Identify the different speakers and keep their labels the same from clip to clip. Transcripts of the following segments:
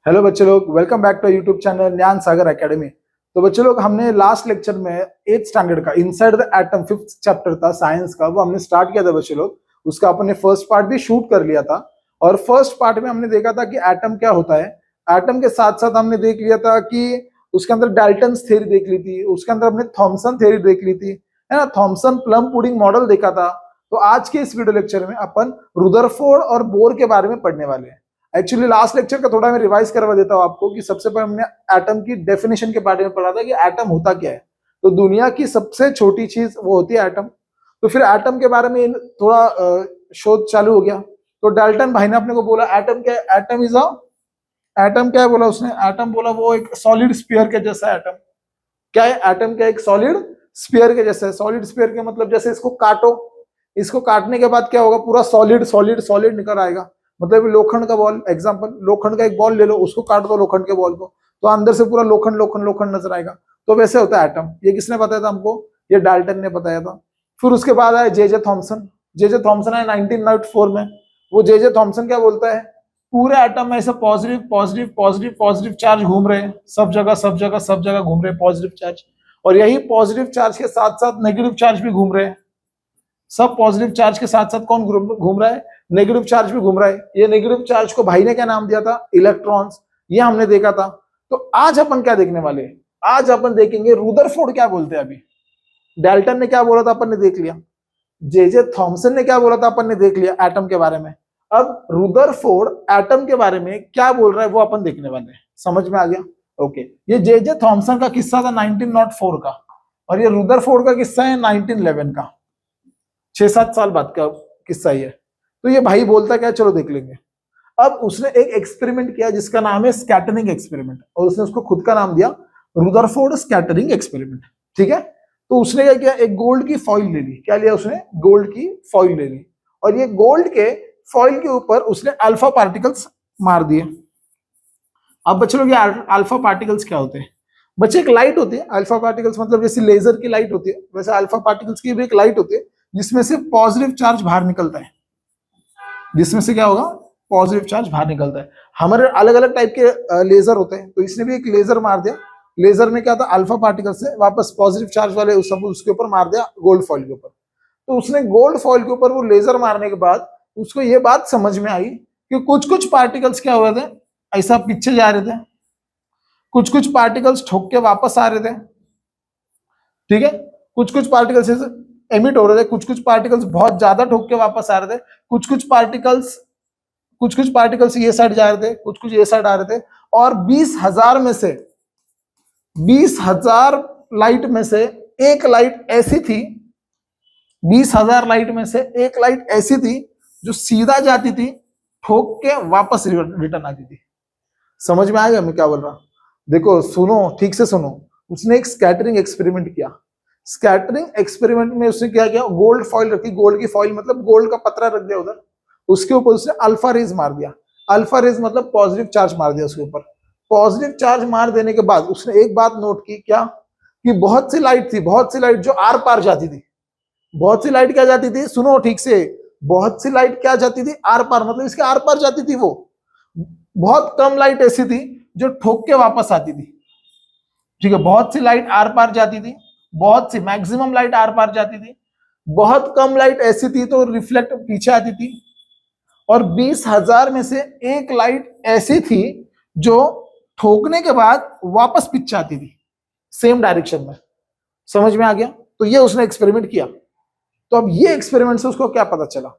Speaker 1: Hello बच्चे लोग, welcome back to YouTube channel Gyan Sagar academy. तो बच्चे लोग, हमने लास्ट लेक्चर में 8th स्टैंडर्ड का inside the atom 5th chapter था साइंस का, वो हमने स्टार्ट किया था बच्चे लोग। उसका अपने फर्स्ट पार्ट भी शूट कर लिया था और फर्स्ट पार्ट में हमने देखा था कि एटम क्या होता है। एटम के साथ साथ हमने देख लिया था कि उसके अंदर डाल्टन्स थ्योरी देख ली थी, उसके अंदर हमने थॉमसन थ्योरी देख ली थी, है ना। थॉमसन प्लम पुडिंग मॉडल देखा था। तो आज के इस वीडियो लेक्चर में अपन रुदरफोर्ड और बोर के बारे में पढ़ने वाले हैं। एक्चुअली लास्ट लेक्चर का थोड़ा मैं रिवाइज करवा देता हूँ आपको कि सबसे पहले हमने एटम की डेफिनेशन के बारे में पढ़ा था कि एटम होता क्या है। तो दुनिया की सबसे छोटी चीज वो होती है एटम। तो फिर एटम के बारे में थोड़ा शोध चालू हो गया। तो डाल्टन भाई ने अपने को बोला एटम क्या है, एटम क्या है बोला उसने। एटम बोला वो एक सॉलिड स्फीयर के जैसा है। एटम क्या है? एटम क्या? एक सॉलिड स्फीयर के जैसा है। सॉलिड स्फीयर के मतलब जैसे इसको काटो, इसको काटने के बाद क्या होगा, पूरा सॉलिड सॉलिड सॉलिड निकल आएगा। मतलब लोखंड का बॉल, एग्जांपल लोखंड का एक बॉल ले लो, उसको काट दो लोखंड के बॉल को, तो अंदर से पूरा लोखंड लोखंड लोखंड नजर आएगा। तो वैसे होता है एटम। ये किसने बताया था हमको? ये डाल्टन ने बताया था। फिर उसके बाद आया जे जे थॉमसन। जे जे थॉमसन आया 1904 में। वो जे जे थॉमसन क्या बोलता है, पूरे एटम में ऐसे positive positive positive positive charge घूम रहे हैं, सब जगह सब जगह सब जगह घूम रहे हैं पॉजिटिव चार्ज। और यही पॉजिटिव चार्ज के साथ साथ नेगेटिव चार्ज भी घूम रहे हैं। सब पॉजिटिव चार्ज के साथ साथ कौन घूम रहा है? नेगेटिव चार्ज भी घूम रहा है। ये नेगेटिव चार्ज को भाई ने क्या नाम दिया था? इलेक्ट्रॉन्स। ये हमने देखा था। तो आज अपन क्या देखने वाले हैं? आज अपन देखेंगे रुदरफोर्ड क्या बोलते हैं। अभी डाल्टन ने क्या बोला था अपन ने देख लिया, जे जे थॉमसन ने क्या बोला था अपन ने देख लिया एटम के बारे में। अब रुदरफोर्ड एटम के बारे में क्या बोल रहा है वो अपन देखने वाले हैं। समझ में आ गया? ओके। ये जे जे थॉमसन का किस्सा था 1904 का, और ये रुदरफोर्ड का किस्सा है 1911 का। 6-7 साल बाद का किस्सा ही है। तो ये भाई बोलता क्या, चलो देख लेंगे। अब उसने एक एक्सपेरिमेंट किया जिसका नाम है स्कैटरिंग एक्सपेरिमेंट, और उसने उसको खुद का नाम दिया रुदरफोर्ड स्कैटरिंग एक्सपेरिमेंट। ठीक है। तो उसने क्या किया, एक गोल्ड की फॉइल ले ली। क्या लिया उसने? गोल्ड की फॉइल ले ली, और ये गोल्ड के फॉइल के ऊपर उसने अल्फा पार्टिकल्स मार दिए। अब बच्चे लोग, ये अल्फा पार्टिकल्स क्या होते हैं? बच्चे, एक लाइट होती है अल्फा पार्टिकल्स, मतलब जैसे लेजर की लाइट होती है वैसे अल्फा पार्टिकल्स की भी एक लाइट होती है, जिसमें से पॉजिटिव चार्ज बाहर निकलता है। जिसमें से क्या होगा? पॉजिटिव चार्ज बाहर निकलता है। हमारे अलग अलग टाइप के लेजर होते हैं, तो इसने भी एक लेजर मार दिया। लेजर में क्या था, अल्फा पार्टिकल से वापस पॉजिटिव चार्ज वाले उसके ऊपर मार दिया, गोल्ड फॉइल के ऊपर। तो उसने गोल्ड फॉइल के ऊपर वो लेजर मारने के बाद उसको ये बात समझ में आई कि कुछ कुछ पार्टिकल्स क्या हुए थे, ऐसा पीछे जा रहे थे, कुछ कुछ पार्टिकल्स ठोक के वापस आ रहे थे। ठीक है। कुछ कुछ पार्टिकल्स एमिट हो रहे थे, कुछ कुछ पार्टिकल्स बहुत ज्यादा ठोक के वापस आ रहे थे, कुछ कुछ पार्टिकल्स ये साइड जा रहे थे, कुछ कुछ ये साइड आ रहे थे। और 20,000 लाइट में से एक लाइट ऐसी थी, 20,000 लाइट में से एक लाइट ऐसी थी जो सीधा जाती थी, ठोक के वापस रिटर्न आती थी। समझ में आ गया मैं क्या बोल रहा? देखो, सुनो, ठीक से सुनो। उसने एक स्कैटरिंग एक्सपेरिमेंट किया। स्कैटरिंग एक्सपेरिमेंट में उसने क्या किया, गोल्ड फॉइल रखी। गोल्ड की फॉइल मतलब गोल्ड का पतरा रख दिया उधर, उसके ऊपर उसने अल्फा रेज मार दिया। अल्फा रेज मतलब पॉजिटिव चार्ज मार दिया उसके ऊपर। पॉजिटिव चार्ज मार देने के बाद उसने एक बात नोट की, क्या? कि बहुत सी लाइट थी, बहुत सी लाइट जो आर पार जाती थी। बहुत सी लाइट क्या जाती थी? सुनो ठीक से। बहुत सी लाइट क्या जाती थी? आर पार, मतलब इसके आर पार जाती थी। वो बहुत कम लाइट ऐसी थी जो ठोक के वापस आती थी। ठीक है। बहुत सी लाइट आर पार जाती थी, बहुत सी, मैक्सिमम लाइट आर पार जाती थी। बहुत कम लाइट ऐसी थी तो रिफ्लेक्ट पीछे आती थी। और 20,000 में से एक लाइट ऐसी थी जो ठोकने के बाद वापस पीछे आती थी, सेम डायरेक्शन में। समझ में आ गया? तो ये उसने एक्सपेरिमेंट किया। तो अब ये एक्सपेरिमेंट से उसको क्या पता चला?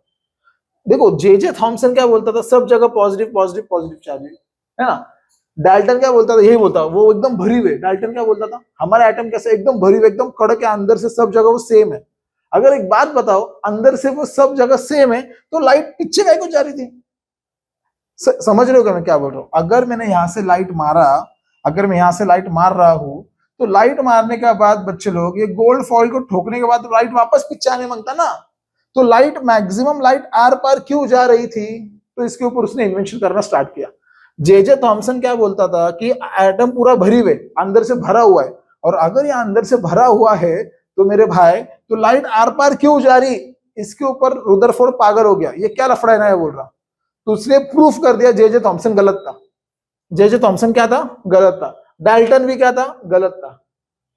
Speaker 1: देखो, जे जे थॉमसन क्या बोलता था, सब जगह पॉजिटिव पॉजिटिव पॉजिटिव चार्ज है ना। डाल्टन क्या बोलता था? यही बोलता, वो एकदम भरी हुई। डाल्टन क्या बोलता था, हमारा एटम कैसे एकदम भरी हुई, एकदम कड़क है, अंदर से सब जगह वो सेम है। अगर एक बात बताओ, अंदर से वो सब जगह सेम है तो लाइट पीछे काहे को जा रही थी? समझ रहे हो क्या मैं क्या बोल रहा हूँ? अगर मैंने यहां से लाइट मारा, अगर मैं यहां से लाइट मार रहा हूं, तो लाइट मारने के बाद बच्चे लोग, ये गोल्ड फॉइल को ठोकने के बाद लाइट वापस पीछे आने मांगता ना। तो लाइट, मैक्सिमम लाइट आर पार क्यों जा रही थी? तो इसके ऊपर उसने इन्वेंशन करना स्टार्ट किया। जे जे थॉमसन क्या बोलता था कि एटम पूरा भरी हुए, अंदर से भरा हुआ है, और अगर ये अंदर से भरा हुआ है तो मेरे भाई, तो लाइट आर पार क्यों जा रही? इसके ऊपर रुदरफोर्ड पागल हो गया, ये क्या लफड़ा है ना ये बोल रहा। तो उसने प्रूफ कर दिया जे जे थॉमसन गलत था। जे थॉमसन क्या था, गलत था। डाल्टन भी क्या था, गलत था।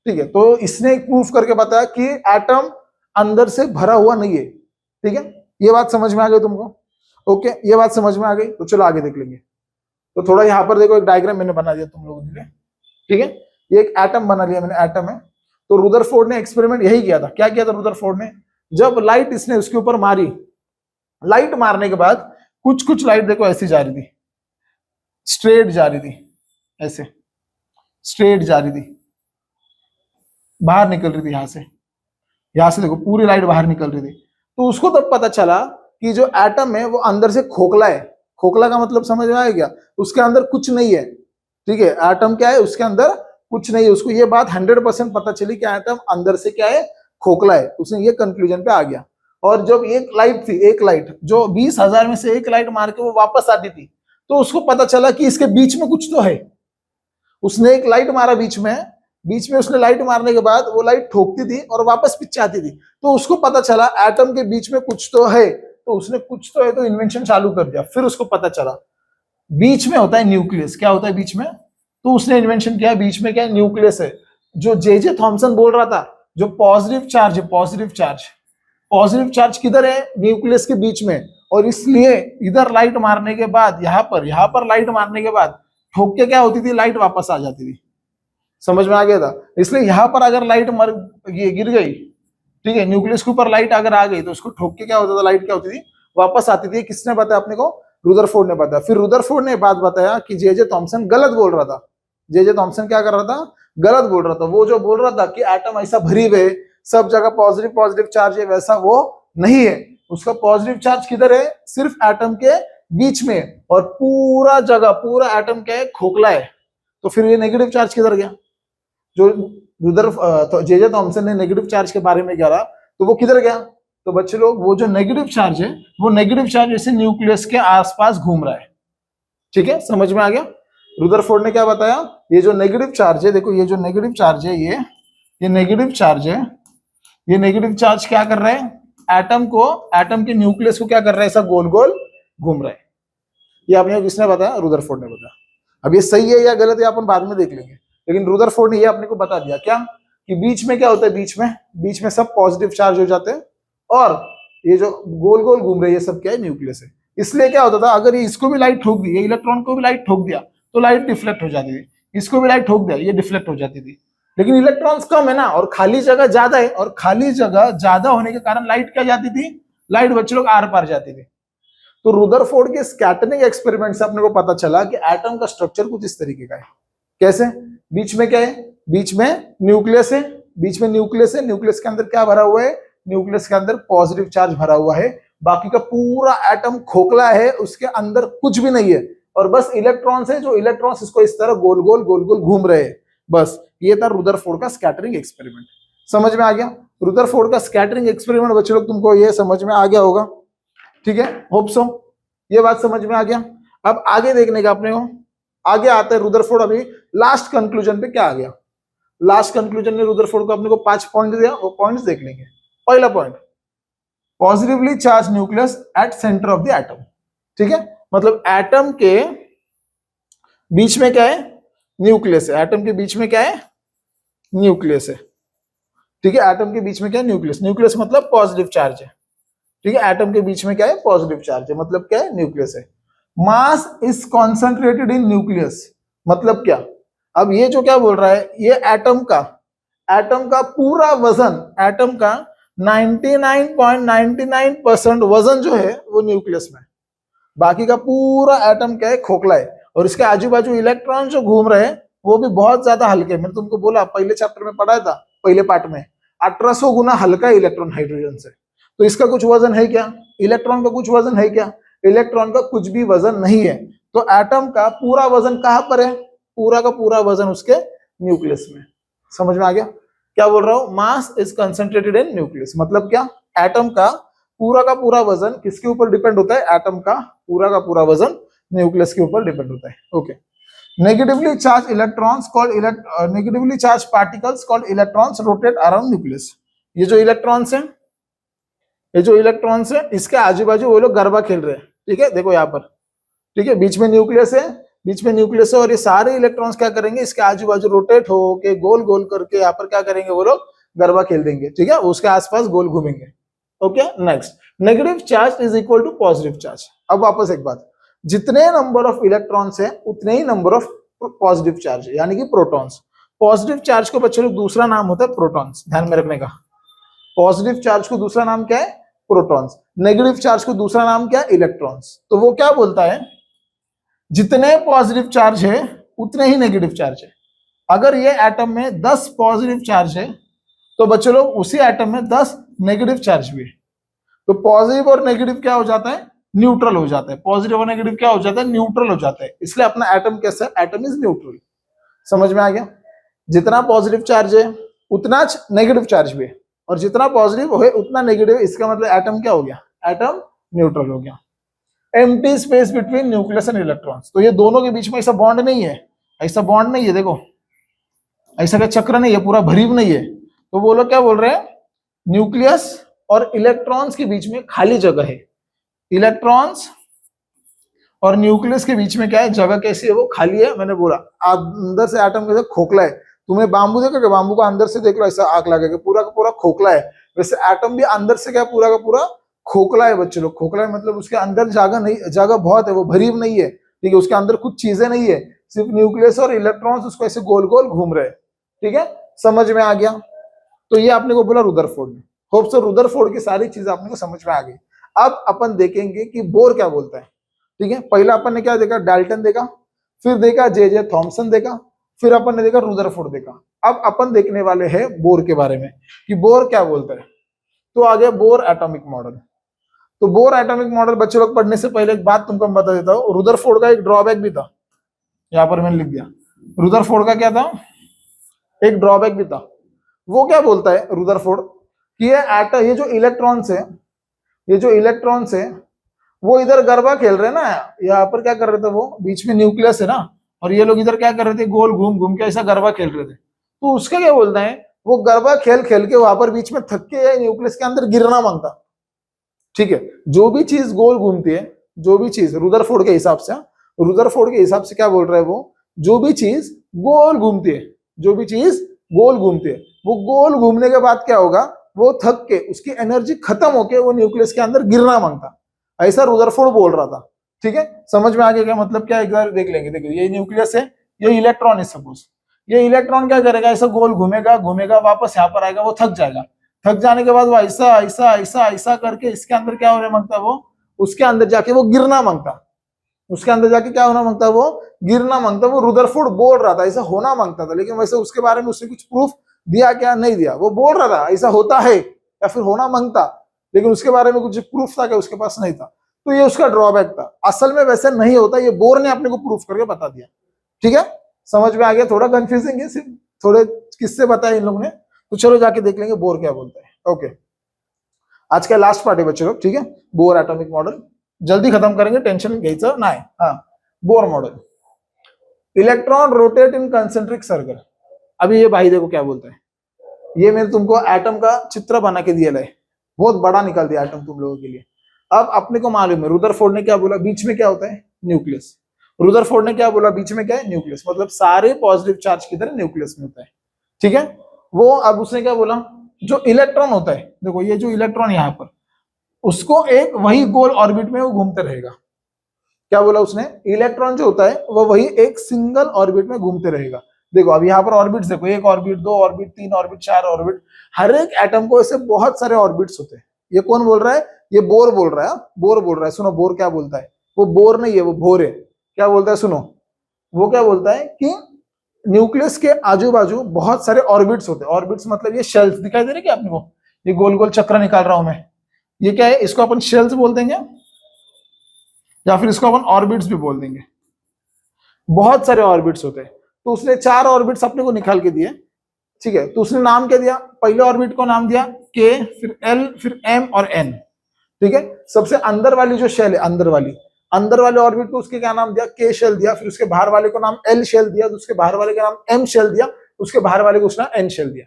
Speaker 1: ठीक है, तो इसने प्रूफ करके बताया कि एटम अंदर से भरा हुआ नहीं है। ठीक है, ये बात समझ में आ गई तुमको? ओके, ये बात समझ में आ गई, तो चलो आगे देख लेंगे। तो थोड़ा यहाँ पर देखो, एक डायग्राम मैंने बना दिया तुम लोगों के लिए। ठीक है, ये एक एटम बना लिया मैंने, एटम है। तो रुदरफोर्ड ने एक्सपेरिमेंट यही किया था। क्या किया था रुदरफोर्ड ने? जब लाइट इसने उसके ऊपर मारी, लाइट मारने के बाद कुछ कुछ लाइट देखो ऐसी जा रही थी, स्ट्रेट जा रही थी, ऐसे स्ट्रेट जा रही थी, बाहर निकल रही थी यहां से देखो पूरी लाइट बाहर निकल रही थी। तो उसको तब पता चला कि जो एटम है वो अंदर से खोखला है। खोखला का मतलब समझ में आया क्या? उसके अंदर कुछ नहीं है। ठीक है, एटम क्या है, उसके अंदर कुछ नहीं है। उसको ये बात 100% पता चली कि एटम अंदर से क्या है, खोखला है। उसने ये कंक्लूजन पे आ गया। और जब एक लाइट थी, एक लाइट जो 20,000 में से एक लाइट मार के वो वापस आती थी, तो उसको पता चला कि इसके बीच में कुछ तो है। उसने एक लाइट मारा बीच में उसने लाइट मारने के बाद वो लाइट ठोकती थी और वापस पीछे आती थी। तो उसको पता चला एटम के बीच में कुछ तो है। तो उसने कुछ तो है तो इन्वेंशन चालू कर दिया। फिर उसको पता चला बीच में होता है न्यूक्लियस। क्या होता है बीच में? तो उसने इन्वेंशन किया, बीच में क्या है, न्यूक्लियस है। जो जे थॉमसन बोल रहा था, जो पॉजिटिव चार्ज है, पॉजिटिव चार्ज किधर है, न्यूक्लियस के बीच में। और इसलिए इधर लाइट मारने के बाद यहां पर लाइट मारने के बाद ठोक के क्या होती थी, लाइट वापस आ जाती थी। समझ में आ गया था? इसलिए यहां पर अगर लाइट ये गिर गई, ठीक है, न्यूक्लियस के ऊपर लाइट अगर आ गई तो उसको ठोक के क्या होता था, लाइट क्या होती थी, वापस आती थी। किसने बताया अपने को? रुदरफोर्ड ने बताया। फिर रुदरफोर्ड ने बात बताया कि जे थॉमसन गलत बोल रहा था। जे थॉमसन क्या कर रहा था, गलत बोल रहा था। वो जो बोल रहा था कि एटम ऐसा भरी हुए सब जगह पॉजिटिव पॉजिटिव चार्ज है, वैसा वो नहीं है। उसका पॉजिटिव चार्ज किधर है, सिर्फ एटम के बीच में। और पूरा जगह, पूरा एटम क्या है, खोखला है। तो फिर ये नेगेटिव चार्ज किधर गया? जो जे थॉमसन ने नेगेटिव चार्ज के बारे में कहा, तो वो किधर गया? तो बच्चे लोग, वो जो नेगेटिव चार्ज है, वो नेगेटिव चार्ज जैसे न्यूक्लियस के आसपास घूम रहा है। ठीक है, समझ में आ गया? रुदरफोर्ड ने क्या बताया, ये जो नेगेटिव चार्ज है, देखो ये जो नेगेटिव चार्ज है, ये नेगेटिव चार्ज है। ये नेगेटिव चार्ज क्या कर रहा है, एटम के न्यूक्लियस को क्या कर रहा है, ऐसा गोल गोल घूम रहा है। ये आपने किसने बताया? रुदरफोर्ड ने बताया। अब ये सही है या गलत है अपन बाद में देख लेंगे, लेकिन रुदरफोर्ड ने ये अपने को बता दिया क्या, कि बीच में क्या होता है, बीच में सब पॉजिटिव चार्ज हो जाते हैं। और ये जो गोल गोल घूम रहे हैं, ये सब क्या है, न्यूक्लियस है। इसलिए क्या होता था, अगर ये इसको भी लाइट ठोक दी, ये इलेक्ट्रॉन को भी लाइट ठोक दिया, तो लाइट डिफ्लेक्ट हो जाती थी। इसको भी लाइट ठोक दिया, ये डिफ्लेक्ट हो जाती थी। लेकिन इलेक्ट्रॉन्स कम है ना, और खाली जगह ज्यादा है, और खाली जगह ज्यादा होने के कारण लाइट क्या जाती थी, लाइट बच्चे लोग आर पार जाती थी। तो रुदरफोर्ड के स्कैटरिंग एक्सपेरिमेंट से अपने को पता चला कि एटम का स्ट्रक्चर कुछ इस तरीके का है। कैसे? बीच में क्या है, बीच में न्यूक्लियस है, न्यूक्लियस के अंदर क्या भरा हुआ है, न्यूक्लियस के अंदर पॉजिटिव चार्ज भरा हुआ है। बाकी का पूरा एटम खोखला है, उसके अंदर कुछ भी नहीं है, और बस इलेक्ट्रॉन्स है, जो इलेक्ट्रॉन्स इसको इस तरह गोल गोल घूम रहे हैं। बस ये था रुदरफोर्ड का स्कैटरिंग एक्सपेरिमेंट। समझ में आ गया? रुदरफोर्ड का स्कैटरिंग एक्सपेरिमेंट बच्चे लोग तुमको ये समझ में आ गया होगा। ठीक है, होप सो ये बात समझ में आ गया। अब आगे देखने का अपने को, आगे आते हैं रुदरफोर्ड अभी लास्ट कंक्लूजन पे क्या आ गया। लास्ट कंक्लूजन में रुदरफोर्ड को अपने को 5 पॉइंट दिया, वो पॉइंट्स देख लेंगे। पहला point, positively charge nucleus at centre of the atom. ठीक है, मतलब एटम के बीच में क्या है, न्यूक्लियस है। एटम के बीच में क्या है, न्यूक्लियस है। ठीक है, एटम के बीच में क्या है, न्यूक्लियस मतलब पॉजिटिव चार्ज है। ठीक है, एटम के बीच में क्या है, पॉजिटिव चार्ज है, मतलब क्या है, न्यूक्लियस है। Mass is concentrated in nucleus, मतलब क्या? अब ये जो क्या बोल रहा है, ये एटम का पूरा वजन, एटम का 99.99% वजन जो है वो न्यूक्लियस में। बाकी का पूरा एटम क्या है, खोखला है। और इसके आजू बाजू इलेक्ट्रॉन जो घूम रहे हैं वो भी बहुत ज्यादा हल्के। मैंने तुमको बोला, पहले चैप्टर में पढ़ाया था, पहले पार्ट में, 1800 गुना हल्का है इलेक्ट्रॉन हाइड्रोजन से। तो इसका कुछ वजन है क्या? इलेक्ट्रॉन का कुछ वजन है क्या? इलेक्ट्रॉन का कुछ भी वजन नहीं है। तो एटम का पूरा वजन कहां पर है? पूरा का पूरा वजन उसके न्यूक्लियस में। समझ में आ गया क्या बोल रहा हूं? Mass is concentrated in nucleus, मतलब क्या? एटम का पूरा वजन किसके ऊपर डिपेंड होता है? एटम का पूरा वजन न्यूक्लियस के ऊपर डिपेंड होता है। Okay, negatively charge electrons called negatively charge particles called electrons rotate around nucleus. ये जो इलेक्ट्रॉन्स है, इसके आजू बाजू वो लोग गरबा खेल रहे हैं। ठीक है, देखो यहाँ पर, ठीक है, बीच में न्यूक्लियस है, बीच में न्यूक्लियस है और ये सारे इलेक्ट्रॉन्स क्या करेंगे, इसके आजू बाजू रोटेट हो के गोल गोल करके यहाँ पर क्या करेंगे, वो लोग गरबा खेल देंगे, ठीक है, उसके आसपास गोल घूमेंगे। Okay, next, negative charge is equal to positive charge. अब वापस एक बात, जितने नंबर ऑफ इलेक्ट्रॉन्स है उतने ही नंबर ऑफ पॉजिटिव चार्ज है, यानी कि प्रोटॉन्स। पॉजिटिव चार्ज को बच्चों लोग दूसरा नाम होता है प्रोटॉन्स, ध्यान में रखने का। पॉजिटिव चार्ज को दूसरा नाम क्या है, प्रोटॉन्स। नेगेटिव चार्ज को दूसरा नाम क्या है, इलेक्ट्रॉन्स। तो वो क्या बोलता है, जितने पॉजिटिव चार्ज है उतने ही नेगेटिव चार्ज है। अगर ये एटम में 10 पॉजिटिव चार्ज है तो बच्चों लोग उसी एटम में 10 नेगेटिव चार्ज भी है। तो पॉजिटिव और नेगेटिव क्या हो जाता है, न्यूट्रल हो जाता है। पॉजिटिव और नेगेटिव क्या हो जाता है, न्यूट्रल हो जाता है। इसलिए अपना एटम कैसा है, एटम इज न्यूट्रल। समझ में आ गया, जितना पॉजिटिव चार्ज है उतना नेगेटिव चार्ज भी है, और जितना पॉजिटिव है उतना नेगेटिव। इसका मतलब एटम क्या हो गया, एटम न्यूट्रल हो गया। Empty space between nucleus and electrons. तो ये दोनों के बीच में ऐसा बॉन्ड नहीं है, ऐसा बॉन्ड नहीं है, देखो ऐसा का चक्र नहीं है, पूरा भरीव नहीं है। तो वो लोग क्या बोल रहे हैं, न्यूक्लियस और इलेक्ट्रॉन्स के बीच में खाली जगह है। इलेक्ट्रॉन्स और न्यूक्लियस के बीच में क्या है, जगह कैसी है, वो खाली है। मैंने बोला अंदर से एटम कैसे खोखला है, तुमने बांबू देखा क्या, बांबू को अंदर से देख लो ऐसा आग लगेगा, पूरा का पूरा खोखला है। वैसे एटम भी अंदर से क्या पूरा का पूरा खोखला है बच्चे लोग। खोखला है मतलब उसके अंदर जगह नहीं, जगह बहुत है, वो भरीव नहीं है, ठीक है, उसके अंदर कुछ चीजें नहीं है, सिर्फ न्यूक्लियस और इलेक्ट्रॉन्स उसको ऐसे गोल गोल घूम रहे हैं, ठीक है, समझ में आ गया। तो ये आपने को बोला रुदरफोर्ड ने। होप सो रुदरफोर्ड की सारी चीजें आपने को समझ में आ गई। अब अपन देखेंगे कि बोर क्या बोलता है, ठीक है। पहला अपन ने क्या देखा, डाल्टन देखा, फिर देखा जे थॉमसन देखा, फिर अपन ने देखा रुदरफोर्ड देखा। अब अपन देखने वाले हैं बोर के बारे में कि बोर क्या बोलता है। तो आ गया बोर एटॉमिक मॉडल। तो बोर एटॉमिक मॉडल बच्चे लोग पढ़ने से पहले एक बात तुमको मैं बता देता हूँ, रुदरफोर्ड का एक ड्रॉबैक भी था, यहां पर मैंने लिख दिया। रुदरफोर्ड का क्या था, एक ड्रॉबैक भी था। वो क्या बोलता है रुदरफोर्ड कि ये जो इलेक्ट्रॉन्स है, ये जो इलेक्ट्रॉन्स है वो इधर गरबा खेल रहे हैं ना, यहाँ पर क्या कर रहे थे, वो बीच में न्यूक्लियस है ना, और ये लोग इधर क्या कर रहे थे, गोल घूम घूम के ऐसा गरबा खेल रहे थे। तो उसका क्या बोलता है, वो गरबा खेल खेल के वहां पर बीच में थक के न्यूक्लियस के अंदर गिरना मांगता, ठीक है। जो भी चीज गोल घूमती है, जो भी चीज रुदरफोर्ड के हिसाब से, रुदरफोर्ड के हिसाब से क्या बोल रहा है वो, जो भी चीज गोल घूमती है, जो भी चीज गोल घूमती है, वो गोल घूमने के बाद क्या होगा, वो थक के उसकी एनर्जी खत्म होके वो न्यूक्लियस के अंदर गिरना मांगता। ऐसा रुदरफोर्ड बोल रहा था, ठीक है। समझ में आ गया क्या मतलब क्या, एक बार देख लेंगे। देखो ये न्यूक्लियस है, ये इलेक्ट्रॉन है सपोज, ये इलेक्ट्रॉन क्या करेगा, ऐसा गोल घूमेगा घूमेगा, वापस यहाँ पर आएगा, वो थक जाएगा। थक जाने के बाद वो ऐसा ऐसा ऐसा ऐसा करके इसके अंदर क्या होने मांगता, वो उसके अंदर जाके वो गिरना मांगता, उसके अंदर जाके क्या होना मांगता, वो गिरना मांगता। वो रुदरफोर्ड बोल रहा था ऐसा होना मांगता था, लेकिन वैसे उसके बारे में उसने कुछ प्रूफ दिया क्या, नहीं दिया। वो बोल रहा था ऐसा होता है या फिर होना मांगता, लेकिन उसके बारे में कुछ प्रूफ था क्या, उसके पास नहीं था। तो ये उसका ड्रॉबैक था, असल में वैसे नहीं होता, ये बोर ने अपने को प्रूफ करके बता दिया, ठीक है। समझ में आ गया, थोड़ा कंफ्यूजिंग है, सिर्फ थोड़े किससे बताया इन लोगों ने। तो चलो जाके देख लेंगे बोर क्या बोलता है। ओके, आज का लास्ट पार्ट है बच्चों लोग, ठीक है। बोर एटॉमिक मॉडल जल्दी खत्म करेंगे, टेंशन घ्यायचं नाही। हाँ, Bohr model, electron rotate in concentric circle. अभी ये भाई देखो क्या बोलता है, ये मैंने तुमको एटम का चित्र बना के दिया है, बहुत बड़ा निकाल दिया एटम तुम लोगों के लिए। अब अपने को मालूम है रुदरफोर्ड ने क्या बोला, बीच में क्या होता है, न्यूक्लियस। रुदरफोर्ड ने क्या बोला, बीच में क्या है, न्यूक्लियस, मतलब सारे पॉजिटिव चार्ज की तरह न्यूक्लियस में होता है, ठीक है। वो अब उसने क्या बोला, जो इलेक्ट्रॉन होता है, देखो ये जो इलेक्ट्रॉन यहाँ पर, उसको एक वही गोल ऑर्बिट में वो घूमते रहेगा। क्या बोला उसने, इलेक्ट्रॉन जो होता है वो वही एक सिंगल ऑर्बिट में घूमते रहेगा। देखो अब यहाँ पर ऑर्बिट्स देखो, एक ऑर्बिट, दो ऑर्बिट, तीन ऑर्बिट, चार ऑर्बिट, हर एक एटम को ऐसे बहुत सारे ऑर्बिट्स होते हैं। ये कौन बोल रहा है, ये बोर बोल रहा है, बोर बोल रहा है। सुनो बोर क्या बोलता है, वो बोर नहीं है, वो भोर है। क्या बोलता है सुनो, वो क्या बोलता है कि न्यूक्लियस के आजू बाजू बहुत सारे ऑर्बिट्स होते हैं। ऑर्बिट्स मतलब ये शेल्स दिखाई दे रहे क्या आपने को, ये गोल गोल चक्र निकाल रहा हूं मैं, ये क्या है, इसको अपन शेल्स बोल देंगे या फिर इसको अपन ऑर्बिट्स भी बोल देंगे। बहुत सारे ऑर्बिट्स होते हैं। तो उसने 4 ऑर्बिट्स अपने को निकाल के दिए, ठीक है। तो उसने नाम क्या दिया, पहले ऑर्बिट को नाम दिया के, फिर एल, फिर एम और एन, ठीक है। सबसे अंदर वाली जो शेल है, अंदर वाले ऑर्बिट को उसके क्या नाम दिया, के शेल दिया, फिर उसके बाहर वाले को नाम एल शेल दिया, उसके बाहर वाले का नाम एम शेल दिया, उसके बाहर वाले को उसने एन शेल दिया,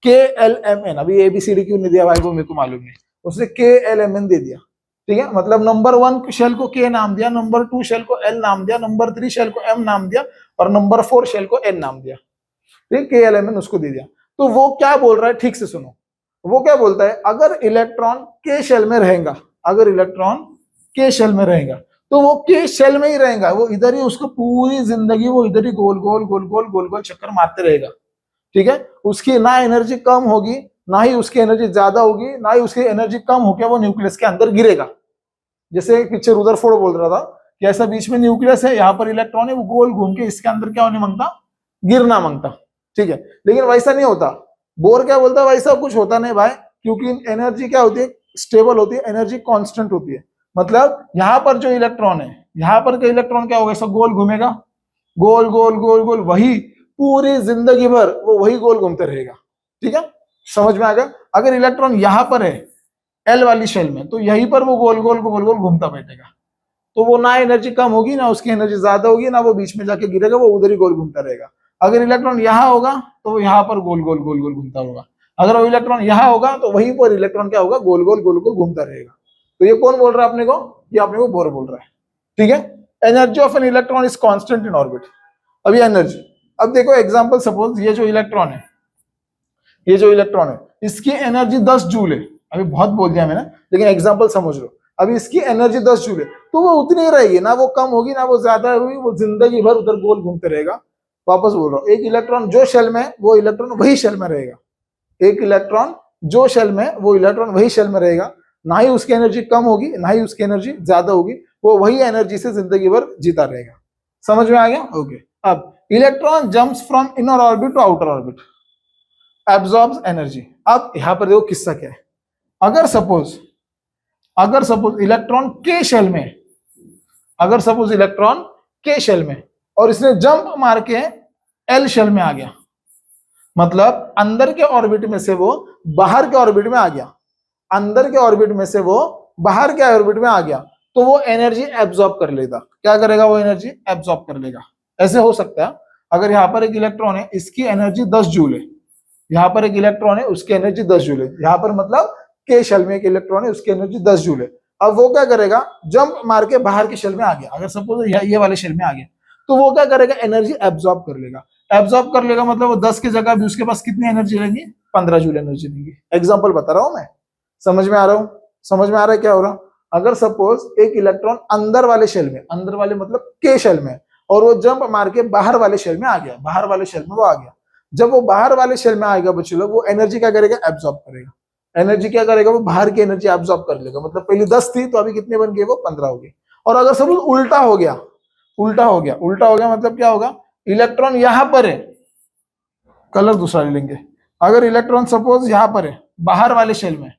Speaker 1: के एल एम एन। अभी एबीसीडी क्यों नहीं दिया भाई, वो मेरे को मालूम नहीं, उसने के एल एम एन दे दिया, ठीक है, मतलब नंबर 1 शेल को के नाम दिया, नंबर 2 शेल को एल नाम दिया, नंबर 3 शेल को एम नाम दिया और नंबर 4 शेल को एन नाम दिया। ठीक, के एल एम एन उसको दे दिया। तो वो क्या बोल रहा है, ठीक से सुनो, वो क्या बोलता है, अगर इलेक्ट्रॉन के शेल में रहेगा, अगर इलेक्ट्रॉन के शेल में रहेगा तो वो के शेल में ही रहेगा, वो इधर ही, उसको पूरी जिंदगी वो इधर ही गोल गोल गोल गोल गोल गोल चक्कर मारते रहेगा। ठीक है, उसकी ना एनर्जी कम होगी, ना ही उसकी एनर्जी ज्यादा होगी, ना ही उसकी एनर्जी कम होकर वो न्यूक्लियस के अंदर गिरेगा। जैसे पीछे रुदरफोर्ड बोल रहा था कि ऐसा बीच में न्यूक्लियस है, यहाँ पर इलेक्ट्रॉन है, वो गोल घूम के इसके अंदर क्या होने मांगता, गिरना मांगता। ठीक है, लेकिन वैसा नहीं होता। बोर क्या बोलता है, वैसा कुछ होता नहीं भाई, क्योंकि एनर्जी क्या होती है, स्टेबल होती है, एनर्जी कांस्टेंट होती है। मतलब यहाँ पर जो इलेक्ट्रॉन है, यहाँ पर का इलेक्ट्रॉन क्या होगा, ऐसा गोल घूमेगा, गोल गोल गोल गोल, वही पूरी जिंदगी भर वो वही गोल घूमते रहेगा। ठीक है, समझ में आ गया। अगर इलेक्ट्रॉन यहाँ पर है एल वाली शेल में, तो यहीं पर वो गोल गोल गोल गोल घूमता बैठेगा, तो वो ना एनर्जी कम होगी, ना उसकी एनर्जी ज्यादा होगी, ना वो बीच में जाके गिरेगा, वो उधर ही गोल घूमता रहेगा। अगर इलेक्ट्रॉन यहाँ होगा तो वो यहाँ पर गोल गोल गोल गोल घूमता होगा, अगर वो इलेक्ट्रॉन यहाँ होगा तो वहीं पर इलेक्ट्रॉन क्या होगा, गोल गोल गोल गोल घूमता रहेगा। तो ये कौन बोल रहा है अपने को, ये अपने को बोर बोल रहा है। ठीक है, energy of an electron is constant in orbit. अब ये एनर्जी, अब देखो एग्जांपल, सपोज ये जो इलेक्ट्रॉन है, ये जो इलेक्ट्रॉन है, इसकी एनर्जी 10 जूल है। अभी बहुत बोल दिया मैंने, लेकिन एग्जांपल समझ लो। अभी इसकी एनर्जी 10 जूल है, तो वो उतनी ही रहेगी, ना वो कम होगी ना वो ज्यादा होगी, वो जिंदगी भर उधर गोल घूमते रहेगा। वापस बोल रहा हूँ, एक इलेक्ट्रॉन जो शेल में, वो इलेक्ट्रॉन वही शेल में रहेगा। एक इलेक्ट्रॉन जो शेल में, वो इलेक्ट्रॉन वही शेल में रहेगा, ना ही उसकी एनर्जी कम होगी, ना ही उसकी एनर्जी ज्यादा होगी, वो वही एनर्जी से जिंदगी भर जीता रहेगा। समझ में आ गया? ओके। अब electron jumps from inner orbit to outer orbit, absorbs energy. अब यहां पर देखो किस्सा क्या है। अगर सपोज इलेक्ट्रॉन के शेल में, अगर सपोज इलेक्ट्रॉन के शेल में और इसने जंप मार के एल शेल में आ गया, मतलब अंदर के ऑर्बिट में से वो बाहर के ऑर्बिट में आ गया, अंदर के ऑर्बिट में से वो बाहर के ऑर्बिट में आ गया, तो वो एनर्जी एब्जॉर्ब कर लेगा। क्या करेगा? वो एनर्जी एब्जॉर्ब कर लेगा। ऐसे हो सकता है, अगर यहाँ पर एक इलेक्ट्रॉन है, इसकी एनर्जी 10 जूल है, यहाँ पर एक इलेक्ट्रॉन है, उसकी एनर्जी 10 जूल है, यहाँ पर मतलब के शेल में एक इलेक्ट्रॉन है, उसकी एनर्जी 10 जूल है। अब वो क्या करेगा? जंप मार के बाहर के शेल में आ गया, अगर सपोज ये वाले शेल में आ गया, तो वो क्या करेगा? एनर्जी एब्जॉर्ब कर लेगा। एब्जॉर्ब कर लेगा मतलब वो 10 की जगह भी उसके पास कितनी एनर्जी रहेगी? 15 जूल एनर्जी देंगी। एग्जाम्पल बता रहा हूं मैं, समझ में आ रहा हूं? समझ में आ रहा है क्या हो रहा? अगर सपोज एक इलेक्ट्रॉन अंदर वाले शेल में, अंदर वाले मतलब के शेल में, और वो जंप मार के बाहर वाले शेल में आ गया, बाहर वाले शेल में वो आ गया, जब वो बाहर वाले शेल में आएगा बच्चों लोग, वो एनर्जी क्या करेगा? एब्जॉर्ब करेगा। एनर्जी क्या करेगा? वो बाहर की एनर्जी एब्जॉर्ब कर लेगा। मतलब पहले 10 थी तो अभी कितने बन गए? वो 15 हो गए। और अगर सपोज उल्टा हो गया, उल्टा हो गया, उल्टा हो गया मतलब क्या होगा? इलेक्ट्रॉन यहां पर है, कलर दूसरा ले लेंगे। अगर इलेक्ट्रॉन सपोज यहां पर है, बाहर वाले शेल में,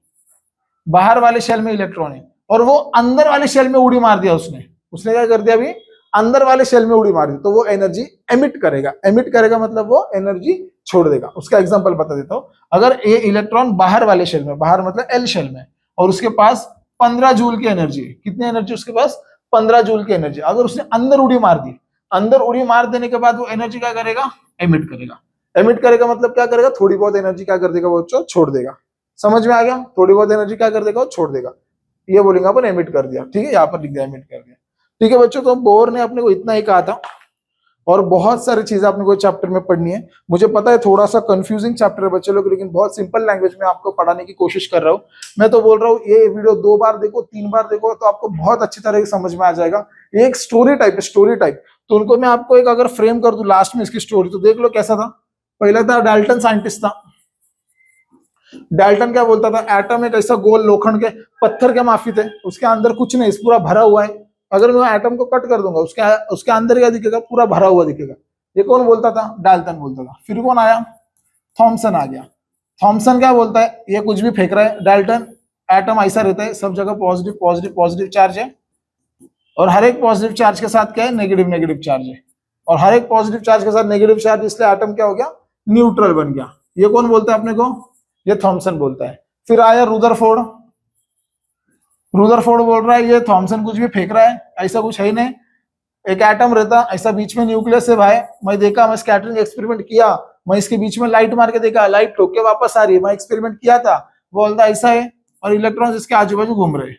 Speaker 1: बाहर वाले शेल में इलेक्ट्रॉन है, और वो अंदर वाले शेल में उड़ी मार दिया उसने, उसने क्या कर दिया? अभी अंदर वाले शेल में उड़ी मार दी, तो वो एनर्जी एमिट करेगा। एमिट करेगा मतलब वो एनर्जी छोड़ देगा। उसका एग्जांपल बता देता हूं। अगर ये इलेक्ट्रॉन बाहर वाले शेल में, बाहर मतलब एल शेल में, और उसके पास 15 जूल की एनर्जी है, कितनी एनर्जी उसके पास? 15 जूल की एनर्जी। अगर उसने अंदर उड़ी मार दी, अंदर उड़ी मार देने के बाद वो एनर्जी क्या करेगा? एमिट करेगा। एमिट करेगा मतलब क्या करेगा? थोड़ी बहुत एनर्जी क्या कर देगा? वो छोड़ देगा। समझ में आ गया? थोड़ी बहुत एनर्जी क्या कर देगा? वो छोड़ देगा। ये बोलेंगे अपन एमिट कर दिया। ठीक है, यहाँ पर लिख दिया एमिट कर दिया। ठीक है बच्चों, तो बोर ने अपने को इतना ही कहा था, और बहुत सारी चीजें आपने को चैप्टर में पढ़नी है। मुझे पता है थोड़ा सा कंफ्यूजिंग चैप्टर है बच्चे लोग, लेकिन बहुत सिंपल लैंग्वेज में आपको पढ़ाने की कोशिश कर रहा हूँ। मैं तो बोल रहा हूँ ये वीडियो 2 बार देखो, 3 बार देखो, तो आपको बहुत अच्छी तरह से समझ में आ जाएगा। ये एक स्टोरी टाइप है, स्टोरी टाइप। तो उनको मैं आपको एक अगर फ्रेम कर दूं लास्ट में इसकी स्टोरी, तो देख लो कैसा था। पहला था डाल्टन साइंटिस्ट था। डाल्टन क्या बोलता था? एटम एक ऐसा गोल लोखंड के पत्थर के माफी थे, उसके अंदर कुछ नहीं, पूरा भरा हुआ है। अगर मैं एटम को कट कर दूंगा, उसके अंदर क्या दिखेगा? पूरा भरा हुआ दिखेगा। ये कौन बोलता था? डाल्टन बोलता था। फिर कौन आया? थॉमसन आ गया। थॉमसन क्या बोलता है? ये कुछ भी फेंक रहा है डाल्टन, एटम ऐसा रहता है, सब जगह पॉजिटिव पॉजिटिव पॉजिटिव चार्ज है, और हर एक पॉजिटिव चार्ज के साथ क्या है? नेगेटिव नेगेटिव चार्ज है, और हर एक पॉजिटिव चार्ज के साथ नेगेटिव चार्ज, इसलिए एटम क्या हो गया? न्यूट्रल बन गया। ये कौन बोलता है अपने को? ये थॉमसन बोलता है। फिर आया रुदरफोर्ड। रुदरफोर्ड बोल रहा है ये थॉमसन कुछ भी फेंक रहा है, ऐसा कुछ है ही नहीं, एक एटम रहता ऐसा, बीच में न्यूक्लियस है भाई, मैं देखा, मैं स्कैटरिंग एक्सपेरिमेंट किया, मैं इसके बीच में लाइट मार के देखा, लाइट ठोक के वापस आ रही है, मैं एक्सपेरिमेंट किया था, बोलता ऐसा है, और इलेक्ट्रॉन्स इसके आजू बाजू घूम रहे।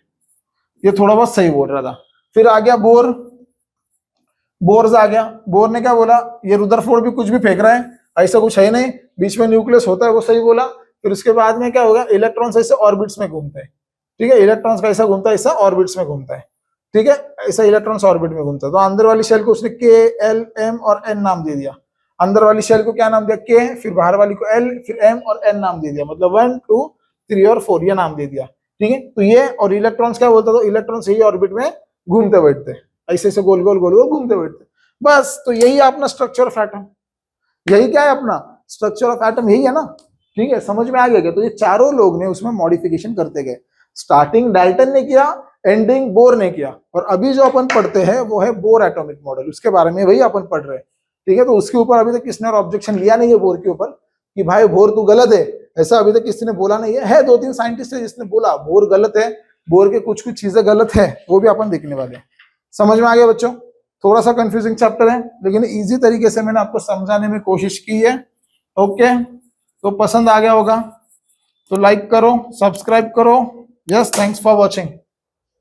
Speaker 1: ये थोड़ा बहुत सही बोल रहा था। फिर आ गया बोर्स आ गया। बोर ने क्या बोला, ये रुदरफोर्ड भी कुछ भी फेंक रहा है, ऐसा कुछ है नहीं, बीच में न्यूक्लियस होता है, वो सही बोला। फिर उसके बाद में क्या होगा, इलेक्ट्रॉन्स ऐसे ऑर्बिट्स में घूमते हैं, ठीक है, इलेक्ट्रॉन्स का ऐसा घूमता है, ऐसा ऑर्बिट्स में घूमता है, ठीक है, ऐसा इलेक्ट्रॉन्स ऑर्बिट में घूमता है। तो अंदर वाली शेल को उसने के, एल, एम और एन नाम दे दिया। अंदर वाली शेल को क्या नाम दिया, के, फिर बाहर वाली को एल, फिर एम और एन नाम दे दिया, मतलब 1 2 3 और 4 ये नाम दे दिया, ठीक है। तो ये और इलेक्ट्रॉन्स क्या बोलता था, इलेक्ट्रॉन्स यही ऑर्बिट में घूमते बैठते, ऐसे ऐसे गोल गोल गोल गोल घूमते बैठते, बस। तो यही है अपना स्ट्रक्चर ऑफ एटम, यही क्या है अपना स्ट्रक्चर ऑफ एटम, यही है ना, ठीक है, समझ में आ गया क्या। तो ये चारों लोग ने उसमें मॉडिफिकेशन करते गए, स्टार्टिंग डाल्टन ने किया, एंडिंग बोर ने किया, और अभी जो अपन पढ़ते हैं वो है बोर एटॉमिक मॉडल, उसके बारे में वही अपन पढ़ रहे हैं, ठीक है। तो उसके ऊपर अभी तक किसने ऑब्जेक्शन लिया नहीं है बोर के ऊपर कि भाई बोर तू गलत है, ऐसा अभी तक किसी ने बोला नहीं है। 2-3 साइंटिस्ट है जिसने बोला बोर गलत है, बोर के कुछ कुछ चीजें गलत है, वो भी अपन देखने वाले हैं। समझ में आ गया बच्चों, थोड़ा सा कंफ्यूजिंग चैप्टर है, लेकिन इजी तरीके से मैंने आपको समझाने में कोशिश की है। ओके, तो पसंद आ गया होगा तो लाइक करो, सब्सक्राइब करो। Yes, thanks for watching.